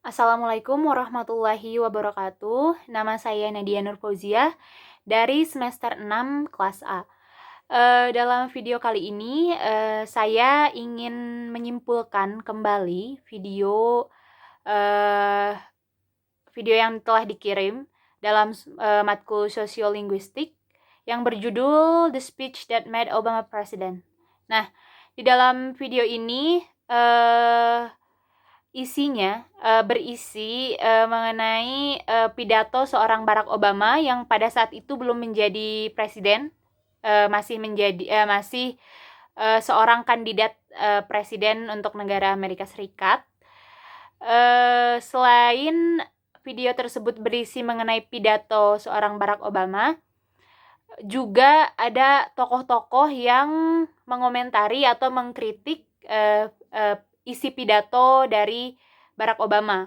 Assalamualaikum warahmatullahi wabarakatuh. Nama saya Nadia Nurfauziah dari semester 6 kelas A. Dalam video kali ini, saya ingin menyimpulkan kembali eh, video yang telah dikirim dalam matkul sosiolinguistik yang berjudul The Speech That Made Obama President. Nah, di dalam video ini isinya berisi mengenai pidato seorang Barack Obama yang pada saat itu belum menjadi presiden, masih seorang kandidat presiden untuk negara Amerika Serikat. Selain video tersebut berisi mengenai pidato seorang Barack Obama, juga ada tokoh-tokoh yang mengomentari atau mengkritik isi pidato dari Barack Obama.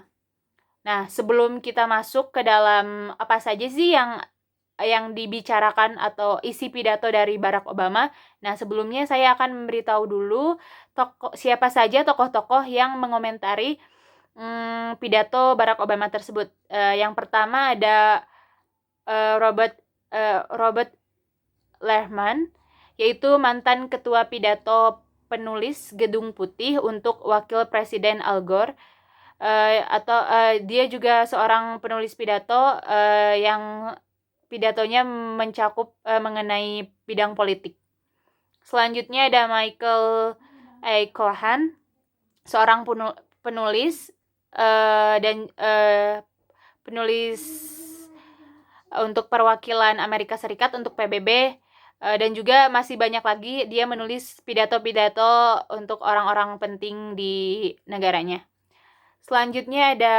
Nah, sebelum kita masuk ke dalam apa saja sih yang dibicarakan atau isi pidato dari Barack Obama, nah sebelumnya saya akan memberitahu dulu siapa saja tokoh-tokoh yang mengomentari pidato Barack Obama tersebut. Yang pertama ada Robert Lerman, yaitu mantan ketua pidato penulis Gedung Putih untuk Wakil Presiden Al Gore, dia juga seorang penulis pidato yang pidatonya mencakup mengenai bidang politik. Selanjutnya ada Michael A. Cohen, seorang penulis dan penulis untuk perwakilan Amerika Serikat untuk PBB, dan juga masih banyak lagi dia menulis pidato-pidato untuk orang-orang penting di negaranya. Selanjutnya ada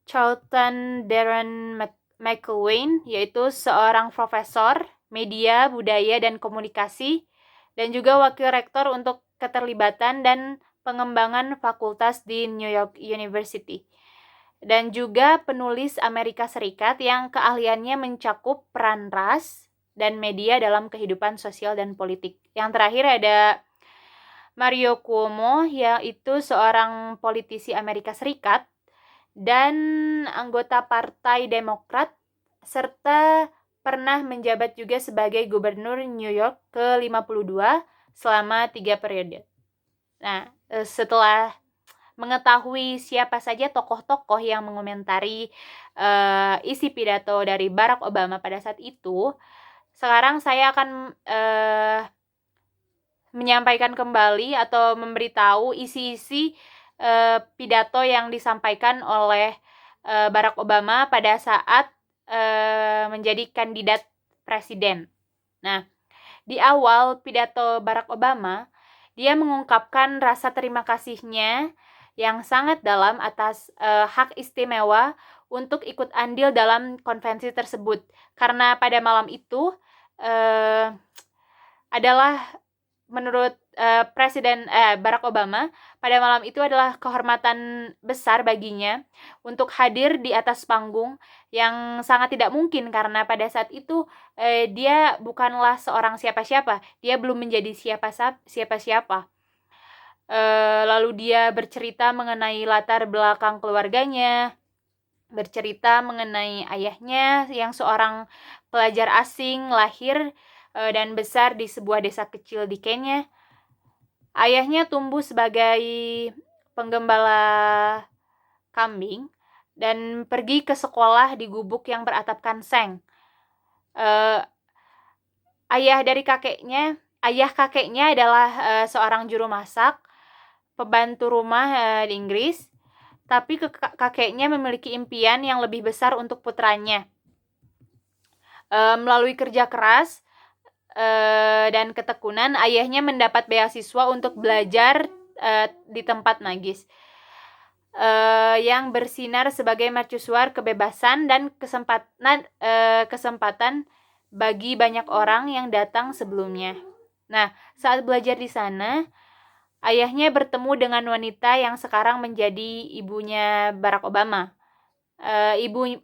Charlton Darren McElwain, yaitu seorang profesor media, budaya, dan komunikasi, dan juga wakil rektor untuk keterlibatan dan pengembangan fakultas di New York University. Dan juga penulis Amerika Serikat yang keahliannya mencakup peran ras dan media dalam kehidupan sosial dan politik. Yang terakhir ada Mario Cuomo, yaitu seorang politisi Amerika Serikat dan anggota Partai Demokrat, serta pernah menjabat juga sebagai gubernur New York ke-52 selama 3 periode. Nah, setelah mengetahui siapa saja tokoh-tokoh yang mengomentari isi pidato dari Barack Obama pada saat itu, sekarang saya akan menyampaikan kembali atau memberitahu isi-isi pidato yang disampaikan oleh Barack Obama pada saat menjadi kandidat presiden. Nah, di awal pidato Barack Obama, dia mengungkapkan rasa terima kasihnya yang sangat dalam atas hak istimewa untuk ikut andil dalam konvensi tersebut. Karena pada malam itu adalah menurut Presiden Barack Obama, pada malam itu adalah kehormatan besar baginya untuk hadir di atas panggung yang sangat tidak mungkin karena pada saat itu dia bukanlah seorang siapa-siapa, dia belum menjadi siapa-siapa. Lalu dia bercerita mengenai latar belakang keluarganya, bercerita mengenai ayahnya yang seorang pelajar asing lahir dan besar di sebuah desa kecil di Kenya. Ayahnya tumbuh sebagai penggembala kambing dan pergi ke sekolah di gubuk yang beratapkan seng. Ayah kakeknya adalah seorang juru masak, pembantu rumah di Inggris, tapi kakeknya memiliki impian yang lebih besar untuk putranya. Melalui kerja keras dan ketekunan, ayahnya mendapat beasiswa untuk belajar di tempat magis yang bersinar sebagai mercusuar kebebasan dan kesempatan bagi banyak orang yang datang sebelumnya. Nah, saat belajar di sana, ayahnya bertemu dengan wanita yang sekarang menjadi ibunya Barack Obama.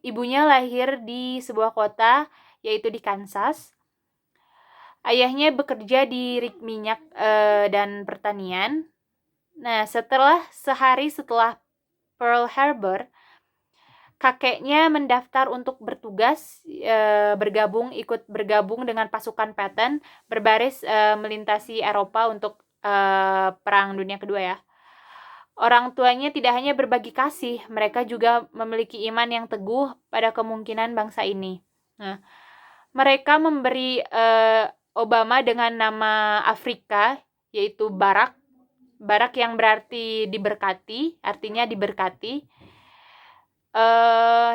Ibunya lahir di sebuah kota, yaitu di Kansas. Ayahnya bekerja di rig minyak dan pertanian. Nah, sehari setelah Pearl Harbor, kakeknya mendaftar untuk bertugas ikut bergabung dengan pasukan Patton berbaris melintasi Eropa untuk Perang Dunia Kedua ya. Orang tuanya tidak hanya berbagi kasih, mereka juga memiliki iman yang teguh pada kemungkinan bangsa ini. Nah, mereka memberi Obama dengan nama Afrika, yaitu Barack. Barack yang berarti diberkati, artinya diberkati.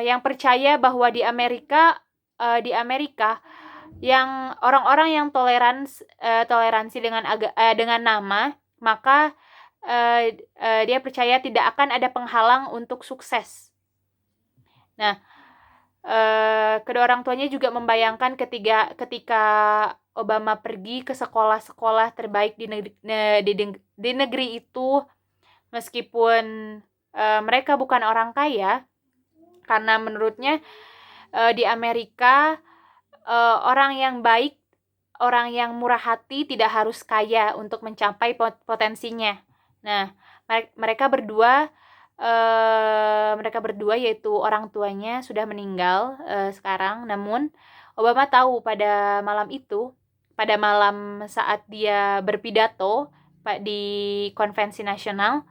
Yang percaya bahwa di Amerika yang orang-orang yang toleransi dengan nama, maka dia percaya tidak akan ada penghalang untuk sukses. Nah, kedua orang tuanya juga membayangkan ketika Obama pergi ke sekolah-sekolah terbaik di negeri itu, meskipun mereka bukan orang kaya, karena menurutnya di Amerika orang yang baik, orang yang murah hati tidak harus kaya untuk mencapai potensinya. Nah, mereka berdua yaitu orang tuanya sudah meninggal sekarang. Namun Obama tahu pada malam saat dia berpidato di konvensi nasional,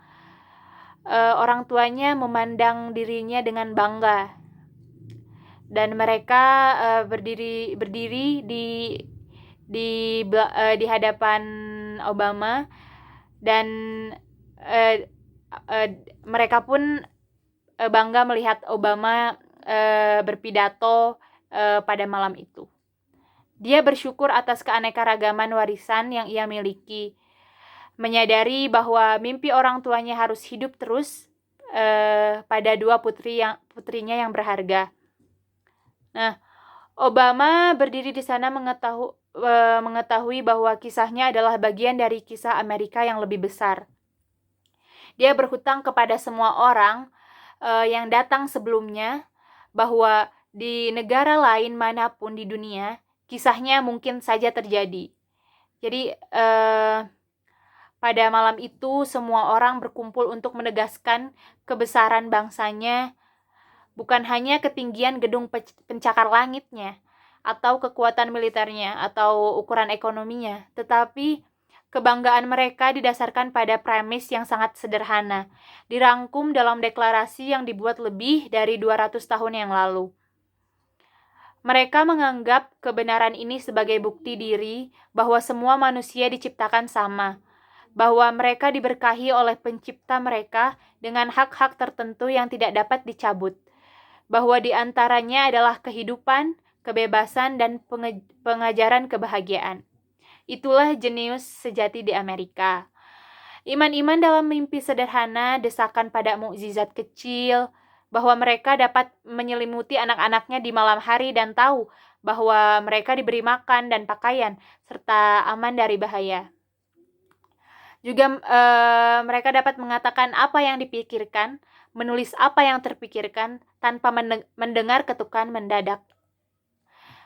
orang tuanya memandang dirinya dengan bangga, dan mereka berdiri di hadapan Obama, dan mereka pun bangga melihat Obama berpidato pada malam itu. Dia bersyukur atas keanekaragaman warisan yang ia miliki, menyadari bahwa mimpi orang tuanya harus hidup terus pada dua putrinya yang berharga. Nah, Obama berdiri di sana mengetahui bahwa kisahnya adalah bagian dari kisah Amerika yang lebih besar. Dia berhutang kepada semua orang yang datang sebelumnya bahwa di negara lain manapun di dunia, kisahnya mungkin saja terjadi. Jadi pada malam itu semua orang berkumpul untuk menegaskan kebesaran bangsanya, bukan hanya ketinggian gedung pencakar langitnya, atau kekuatan militernya, atau ukuran ekonominya, tetapi kebanggaan mereka didasarkan pada premis yang sangat sederhana, dirangkum dalam deklarasi yang dibuat lebih dari 200 tahun yang lalu. Mereka menganggap kebenaran ini sebagai bukti diri bahwa semua manusia diciptakan sama, bahwa mereka diberkahi oleh pencipta mereka dengan hak-hak tertentu yang tidak dapat dicabut, bahwa di antaranya adalah kehidupan, kebebasan, dan pengajaran kebahagiaan. Itulah jenius sejati di Amerika. Iman-iman dalam mimpi sederhana, desakan pada mukjizat kecil, bahwa mereka dapat menyelimuti anak-anaknya di malam hari dan tahu bahwa mereka diberi makan dan pakaian, serta aman dari bahaya. Juga mereka dapat mengatakan apa yang dipikirkan, menulis apa yang terpikirkan tanpa mendengar ketukan mendadak.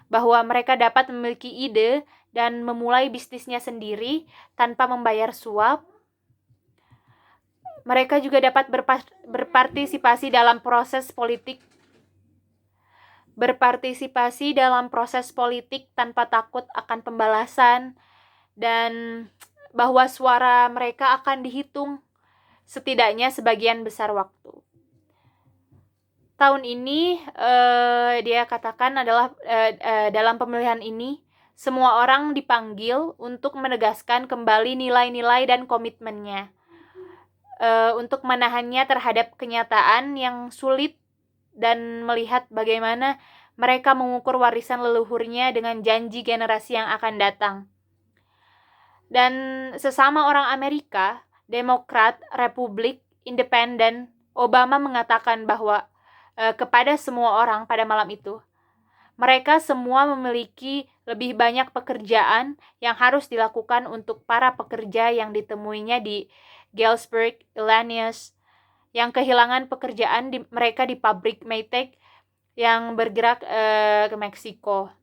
Bahwa mereka dapat memiliki ide dan memulai bisnisnya sendiri tanpa membayar suap. Mereka juga dapat berpartisipasi dalam proses politik tanpa takut akan pembalasan, dan bahwa suara mereka akan dihitung setidaknya sebagian besar waktu. Tahun ini dia katakan adalah dalam pemilihan ini semua orang dipanggil untuk menegaskan kembali nilai-nilai dan komitmennya, untuk menahannya terhadap kenyataan yang sulit dan melihat bagaimana mereka mengukur warisan leluhurnya dengan janji generasi yang akan datang. Dan sesama orang Amerika, Demokrat, Republik, Independen, Obama mengatakan bahwa kepada semua orang pada malam itu, mereka semua memiliki lebih banyak pekerjaan yang harus dilakukan untuk para pekerja yang ditemuinya di Galesburg, Illinois, yang kehilangan pekerjaan mereka di pabrik Maytag yang bergerak ke Meksiko,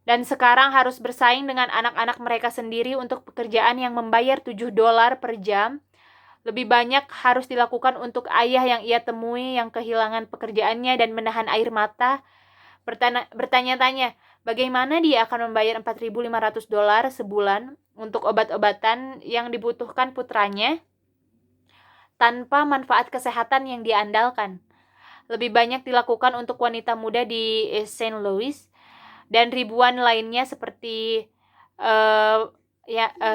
dan sekarang harus bersaing dengan anak-anak mereka sendiri untuk pekerjaan yang membayar $7 per jam, Lebih banyak harus dilakukan untuk ayah yang ia temui yang kehilangan pekerjaannya dan menahan air mata, bertanya-tanya bagaimana dia akan membayar $4.500 sebulan untuk obat-obatan yang dibutuhkan putranya tanpa manfaat kesehatan yang diandalkan. Lebih banyak dilakukan untuk wanita muda di Saint Louis dan ribuan lainnya seperti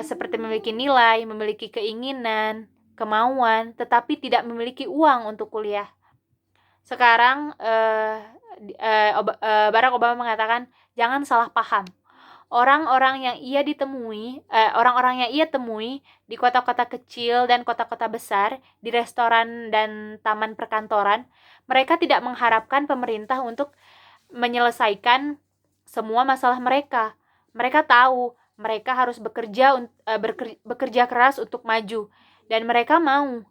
seperti memiliki nilai, memiliki keinginan, kemauan, tetapi tidak memiliki uang untuk kuliah. Sekarang Barack Obama mengatakan jangan salah paham. Orang-orang yang ia temui di kota-kota kecil dan kota-kota besar, di restoran dan taman perkantoran, mereka tidak mengharapkan pemerintah untuk menyelesaikan semua masalah mereka. Mereka tahu mereka harus bekerja keras untuk maju, dan mereka mau.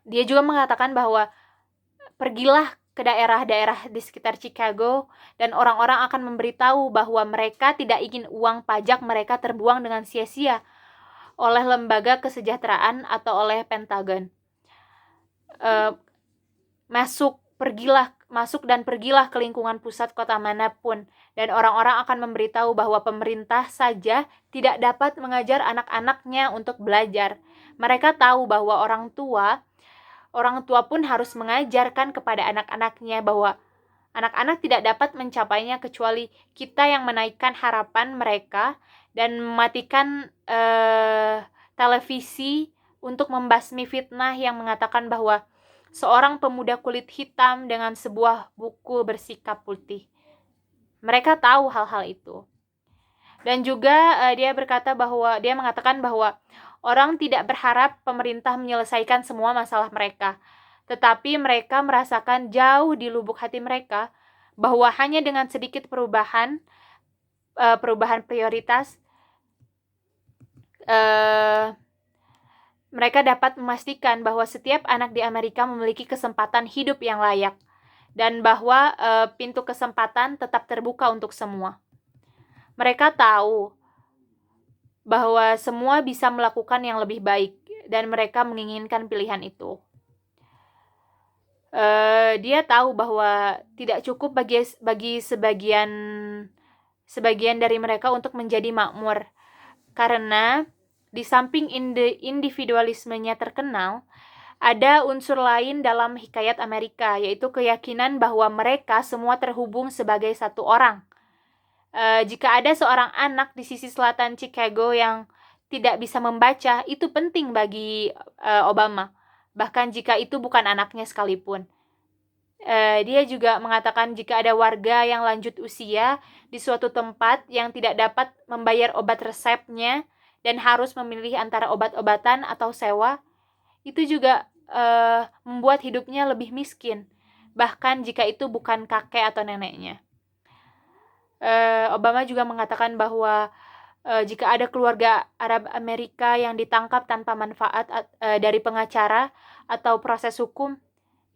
Dia juga mengatakan bahwa pergilah ke daerah-daerah di sekitar Chicago dan orang-orang akan memberitahu bahwa mereka tidak ingin uang pajak mereka terbuang dengan sia-sia oleh lembaga kesejahteraan atau oleh Pentagon. Masuk dan pergilah ke lingkungan pusat kota manapun, dan orang-orang akan memberitahu bahwa pemerintah saja tidak dapat mengajar anak-anaknya untuk belajar. Mereka tahu bahwa orang tua pun harus mengajarkan kepada anak-anaknya bahwa anak-anak tidak dapat mencapainya kecuali kita yang menaikkan harapan mereka dan mematikan televisi untuk membasmi fitnah yang mengatakan bahwa seorang pemuda kulit hitam dengan sebuah buku bersikap putih. Mereka tahu hal-hal itu. Dan juga dia mengatakan bahwa orang tidak berharap pemerintah menyelesaikan semua masalah mereka, tetapi mereka merasakan jauh di lubuk hati mereka bahwa hanya dengan sedikit perubahan prioritas, mereka dapat memastikan bahwa setiap anak di Amerika memiliki kesempatan hidup yang layak, dan bahwa pintu kesempatan tetap terbuka untuk semua. Mereka tahu bahwa semua bisa melakukan yang lebih baik, dan mereka menginginkan pilihan itu. Dia tahu bahwa tidak cukup bagi sebagian dari mereka untuk menjadi makmur, karena di samping individualismenya terkenal, ada unsur lain dalam hikayat Amerika, yaitu keyakinan bahwa mereka semua terhubung sebagai satu orang. Jika ada seorang anak di sisi selatan Chicago yang tidak bisa membaca, itu penting bagi Obama, bahkan jika itu bukan anaknya sekalipun. Dia juga mengatakan jika ada warga yang lanjut usia di suatu tempat yang tidak dapat membayar obat resepnya dan harus memilih antara obat-obatan atau sewa, itu juga membuat hidupnya lebih miskin, bahkan jika itu bukan kakek atau neneknya. Obama juga mengatakan bahwa jika ada keluarga Arab Amerika yang ditangkap tanpa manfaat dari pengacara atau proses hukum,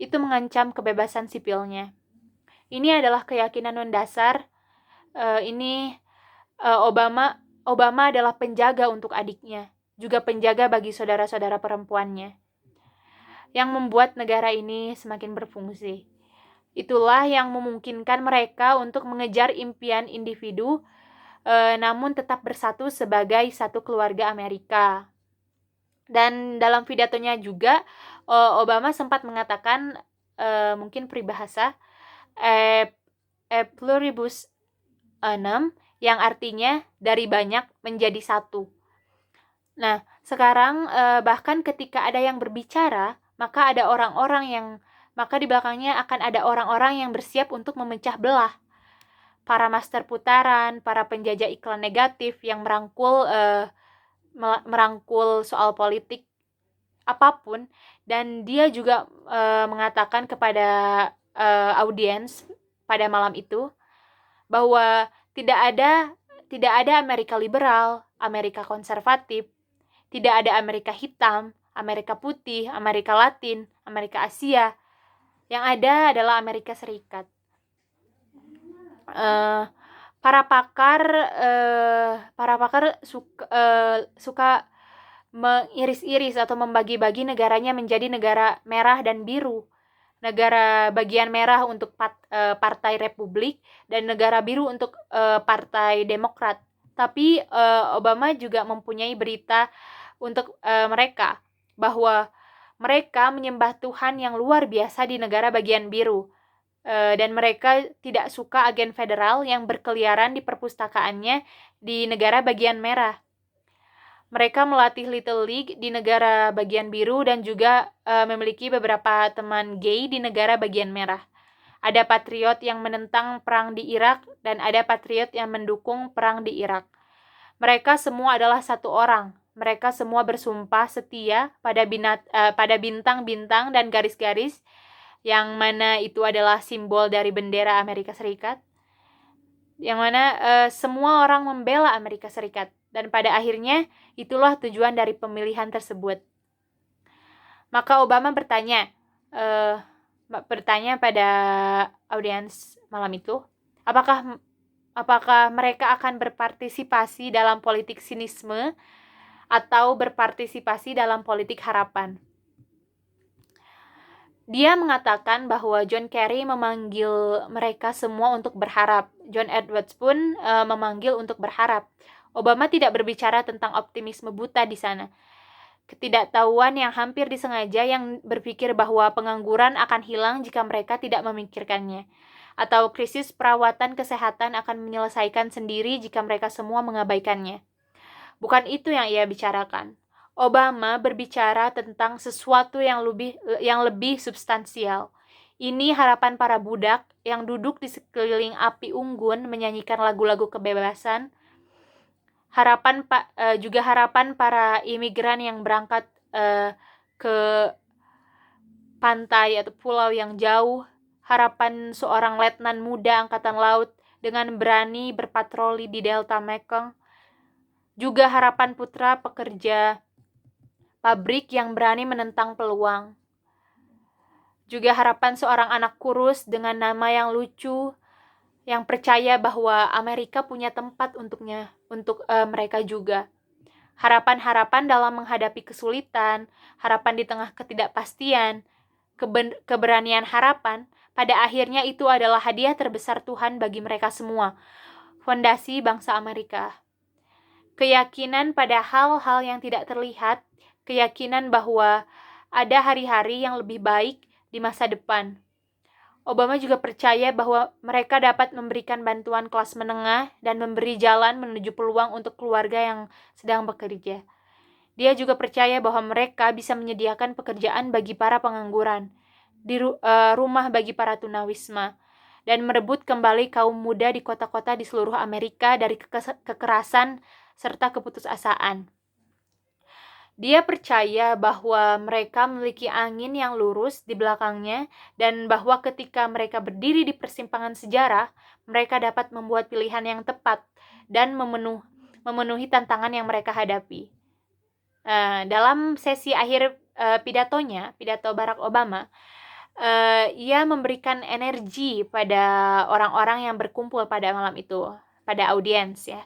itu mengancam kebebasan sipilnya. Ini adalah keyakinan mendasar. Obama adalah penjaga untuk adiknya, juga penjaga bagi saudara-saudara perempuannya, yang membuat negara ini semakin berfungsi. Itulah yang memungkinkan mereka untuk mengejar impian individu, namun tetap bersatu sebagai satu keluarga Amerika. Dan dalam pidatonya juga, Obama sempat mengatakan, mungkin peribahasa, pluribus unum, yang artinya dari banyak menjadi satu. Nah, sekarang bahkan ketika ada yang berbicara, maka di belakangnya akan ada orang-orang yang bersiap untuk memecah belah. Para master putaran, para penjajah iklan negatif yang merangkul soal politik apapun, dan dia juga mengatakan kepada audiens pada malam itu bahwa tidak ada Amerika liberal, Amerika konservatif, tidak ada Amerika hitam, Amerika putih, Amerika Latin, Amerika Asia. Yang ada adalah Amerika Serikat. Para pakar suka mengiris-iris atau membagi-bagi negaranya menjadi negara merah dan biru. Negara bagian merah untuk Partai Republik dan negara biru untuk Partai Demokrat. Tapi Obama juga mempunyai berita untuk mereka bahwa mereka menyembah Tuhan yang luar biasa di negara bagian biru. Dan mereka tidak suka agen federal yang berkeliaran di perpustakaannya di negara bagian merah. Mereka melatih Little League di negara bagian biru dan juga memiliki beberapa teman gay di negara bagian merah. Ada patriot yang menentang perang di Irak dan ada patriot yang mendukung perang di Irak. Mereka semua adalah satu orang. Mereka semua bersumpah setia pada bintang-bintang dan garis-garis yang mana itu adalah simbol dari bendera Amerika Serikat. Yang mana semua orang membela Amerika Serikat. Dan pada akhirnya, itulah tujuan dari pemilihan tersebut. Maka Obama bertanya pada audiens malam itu, apakah mereka akan berpartisipasi dalam politik sinisme atau berpartisipasi dalam politik harapan. Dia mengatakan bahwa John Kerry memanggil mereka semua untuk berharap. John Edwards pun memanggil untuk berharap. Obama tidak berbicara tentang optimisme buta di sana. Ketidaktahuan yang hampir disengaja yang berpikir bahwa pengangguran akan hilang jika mereka tidak memikirkannya. Atau krisis perawatan kesehatan akan menyelesaikan sendiri jika mereka semua mengabaikannya. Bukan itu yang ia bicarakan. Obama berbicara tentang sesuatu yang lebih substansial. Ini harapan para budak yang duduk di sekeliling api unggun menyanyikan lagu-lagu kebebasan. Juga harapan para imigran yang berangkat ke pantai atau pulau yang jauh. Harapan seorang letnan muda angkatan laut dengan berani berpatroli di delta Mekong. Juga harapan putra pekerja pabrik yang berani menentang peluang. Juga harapan seorang anak kurus dengan nama yang lucu, yang percaya bahwa Amerika punya tempat untuk mereka juga. Harapan-harapan dalam menghadapi kesulitan, harapan di tengah ketidakpastian, keberanian harapan, pada akhirnya itu adalah hadiah terbesar Tuhan bagi mereka semua. Fondasi bangsa Amerika. Keyakinan pada hal-hal yang tidak terlihat, keyakinan bahwa ada hari-hari yang lebih baik di masa depan. Obama juga percaya bahwa mereka dapat memberikan bantuan kelas menengah dan memberi jalan menuju peluang untuk keluarga yang sedang bekerja. Dia juga percaya bahwa mereka bisa menyediakan pekerjaan bagi para pengangguran, rumah bagi para tunawisma, dan merebut kembali kaum muda di kota-kota di seluruh Amerika dari kekerasan serta keputusasaan. Dia percaya bahwa mereka memiliki angin yang lurus di belakangnya dan bahwa ketika mereka berdiri di persimpangan sejarah, mereka dapat membuat pilihan yang tepat dan memenuhi tantangan yang mereka hadapi. Dalam sesi akhir pidato Barack Obama, ia memberikan energi pada orang-orang yang berkumpul pada malam itu, pada audiens ya.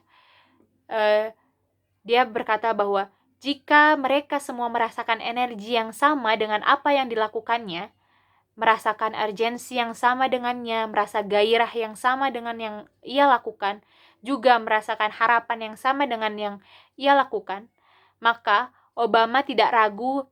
Dia berkata bahwa jika mereka semua merasakan energi yang sama dengan apa yang dilakukannya, merasakan urgensi yang sama dengannya, merasa gairah yang sama dengan yang ia lakukan, juga merasakan harapan yang sama dengan yang ia lakukan, maka Obama tidak ragu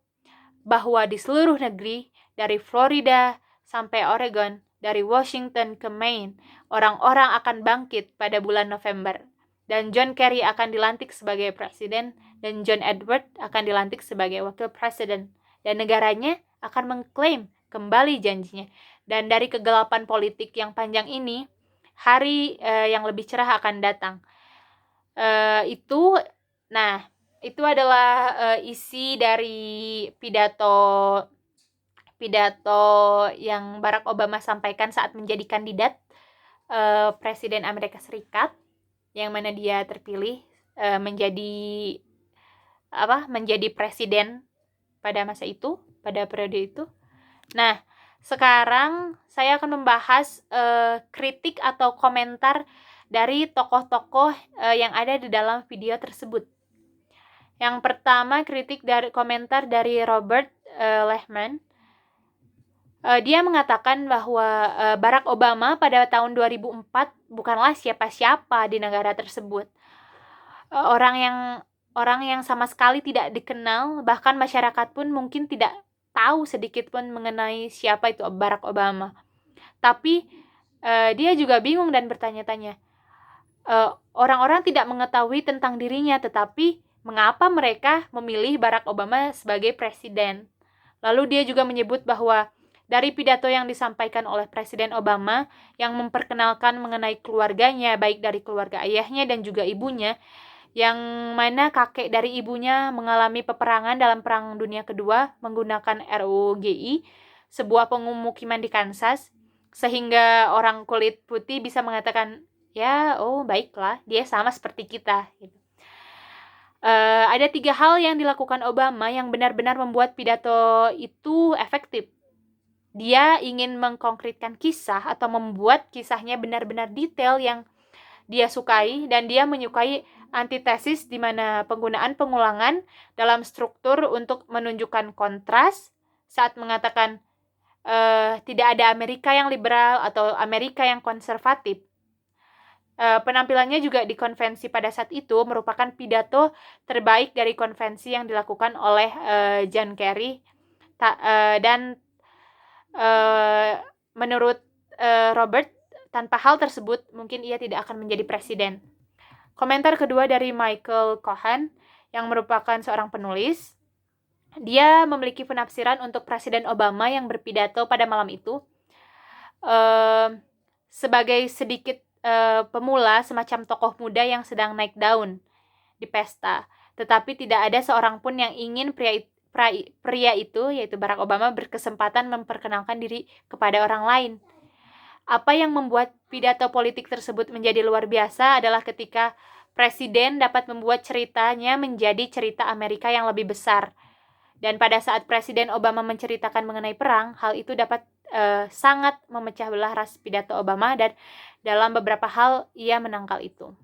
bahwa di seluruh negeri, dari Florida sampai Oregon, dari Washington ke Maine, orang-orang akan bangkit pada bulan November. Dan John Kerry akan dilantik sebagai presiden, dan John Edwards akan dilantik sebagai wakil presiden. Dan negaranya akan mengklaim kembali janjinya. Dan dari kegelapan politik yang panjang ini, hari yang lebih cerah akan datang. Itu adalah isi dari pidato yang Barack Obama sampaikan saat menjadi kandidat Presiden Amerika Serikat, yang mana dia terpilih menjadi presiden pada masa itu, pada periode itu. Nah, sekarang saya akan membahas kritik atau komentar dari tokoh-tokoh yang ada di dalam video tersebut. Yang pertama, komentar dari Robert Lehman. Dia mengatakan bahwa Barack Obama pada tahun 2004 bukanlah siapa-siapa di negara tersebut. Orang yang sama sekali tidak dikenal, bahkan masyarakat pun mungkin tidak tahu sedikit pun mengenai siapa itu Barack Obama. Tapi dia juga bingung dan bertanya-tanya. Orang-orang tidak mengetahui tentang dirinya, tetapi mengapa mereka memilih Barack Obama sebagai presiden? Lalu dia juga menyebut bahwa dari pidato yang disampaikan oleh Presiden Obama yang memperkenalkan mengenai keluarganya, baik dari keluarga ayahnya dan juga ibunya, yang mana kakek dari ibunya mengalami peperangan dalam Perang Dunia Kedua menggunakan ROGI, sebuah pemukiman di Kansas, sehingga orang kulit putih bisa mengatakan, ya, oh baiklah, dia sama seperti kita. Gitu. Ada 3 hal yang dilakukan Obama yang benar-benar membuat pidato itu efektif. Dia ingin mengkonkretkan kisah atau membuat kisahnya benar-benar detail yang dia sukai, dan dia menyukai antitesis di mana penggunaan pengulangan dalam struktur untuk menunjukkan kontras saat mengatakan tidak ada Amerika yang liberal atau Amerika yang konservatif. Penampilannya juga di konvensi pada saat itu merupakan pidato terbaik dari konvensi yang dilakukan oleh John Kerry dan menurut Robert, tanpa hal tersebut mungkin ia tidak akan menjadi presiden. Komentar kedua dari Michael Cohen yang merupakan seorang penulis. Dia memiliki penafsiran untuk Presiden Obama yang berpidato pada malam itu sebagai sedikit pemula, semacam tokoh muda yang sedang naik daun di pesta. Tetapi tidak ada seorang pun yang ingin pria itu, yaitu Barack Obama, berkesempatan memperkenalkan diri kepada orang lain. Apa yang membuat pidato politik tersebut menjadi luar biasa adalah ketika presiden dapat membuat ceritanya menjadi cerita Amerika yang lebih besar. Dan pada saat Presiden Obama menceritakan mengenai perang, hal itu dapat sangat memecah belah ras pidato Obama, dan dalam beberapa hal ia menangkal itu.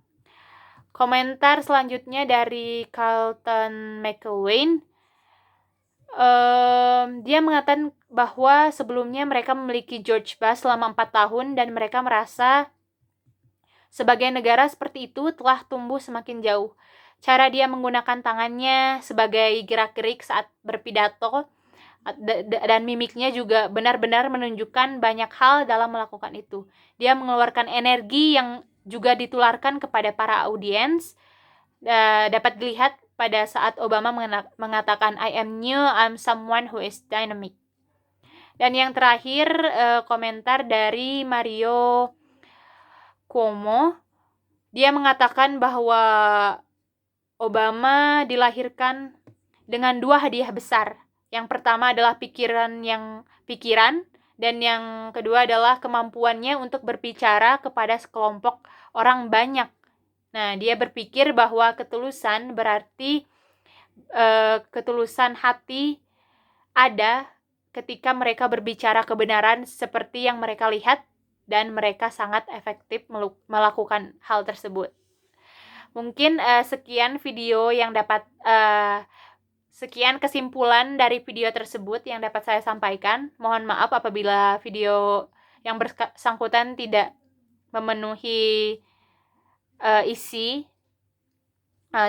Komentar selanjutnya dari Carlton McElwain. Dia mengatakan bahwa sebelumnya mereka memiliki George Bush selama 4 tahun dan mereka merasa sebagai negara seperti itu telah tumbuh semakin jauh. Cara dia menggunakan tangannya sebagai gerak-gerik saat berpidato dan mimiknya juga benar-benar menunjukkan banyak hal dalam melakukan itu. Dia mengeluarkan energi yang juga ditularkan kepada para audiens. Dapat dilihat pada saat Obama mengatakan I am new, I'm someone who is dynamic. Dan yang terakhir komentar dari Mario Cuomo. Dia mengatakan bahwa Obama dilahirkan dengan 2 hadiah besar. Yang pertama adalah pikiran dan yang kedua adalah kemampuannya untuk berbicara kepada sekelompok orang banyak. Nah, dia berpikir bahwa ketulusan berarti ketulusan hati ada ketika mereka berbicara kebenaran seperti yang mereka lihat, dan mereka sangat efektif melakukan hal tersebut. Mungkin sekian kesimpulan dari video tersebut yang dapat saya sampaikan. Mohon maaf apabila video yang bersangkutan tidak memenuhi isi.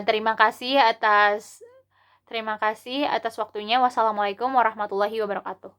Terima kasih atas waktunya. Wassalamualaikum warahmatullahi wabarakatuh.